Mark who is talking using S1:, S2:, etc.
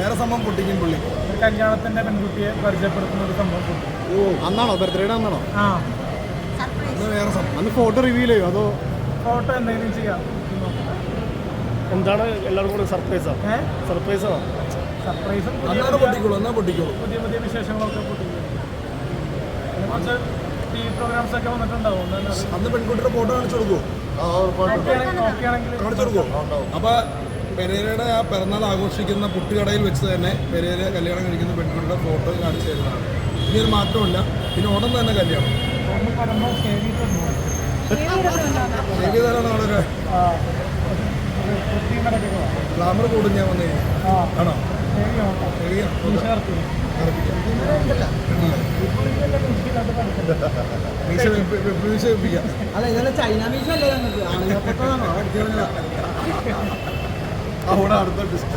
S1: വേറെ സംഭവം പൊട്ടിക്കും പുള്ളി.
S2: കല്യാണത്തിന്റെ പെൺകുട്ടിയെ പരിചയപ്പെടുത്തുന്ന ഒരു സംഭവം പൊട്ടിക്കും.
S3: അന്നാണോ ബർത്ത്ഡേയുടെ അന്നാണോ?
S2: ആ
S1: വേറെ സംഭവം.
S3: അന്ന് ഫോട്ടോ റിവീൽ ചെയ്യോ അതോ
S2: ഫോട്ടോ എന്തെങ്കിലും ചെയ്യാം?
S3: എന്താണ് എല്ലാവർക്കും കൂടെ സർപ്രൈസാ? സർപ്രൈസാ?
S2: സർപ്രൈസും
S1: അന്നാണ് പൊട്ടിക്കോളൂ, എന്നാ പൊട്ടിക്കോളൂ.
S2: പുതിയ പുതിയ വിശേഷങ്ങളൊക്കെ പൊട്ടിക്കും. കുറച്ച് ടി വി പ്രോഗ്രാംസ് ഒക്കെ വന്നിട്ടുണ്ടാവും.
S1: അന്ന് പെൺകുട്ടിയുടെ ഫോട്ടോ കാണിച്ചു കൊടുക്കുമോ? കാണിച്ചു കൊടുക്കുമോ? അപ്പൊ പെരേരയുടെ ആ പിറന്നാൾ ആഘോഷിക്കുന്ന പുട്ടുകടയിൽ വെച്ച് തന്നെ പെരേര കല്യാണം കഴിക്കുന്ന പെൺകുട്ടിയുടെ ഫോട്ടോ കാണിച്ചു തരുന്നതാണ്. ഇനി ഒരു മാറ്റമില്ല. പിന്നെ ഉടൻ തന്നെ കല്യാണം. സേവ് ചെയ്താലാണ് അവിടെ ഗ്ലാമർ കൂടും. ഞാൻ വന്നു കഴിഞ്ഞാൽ ആണോ?
S4: അല്ല ഇതെല്ലാം ചൈന മീശ അല്ലേ ഞങ്ങൾക്ക്?
S1: അവിടെ അടുത്ത ഡിസ്ക്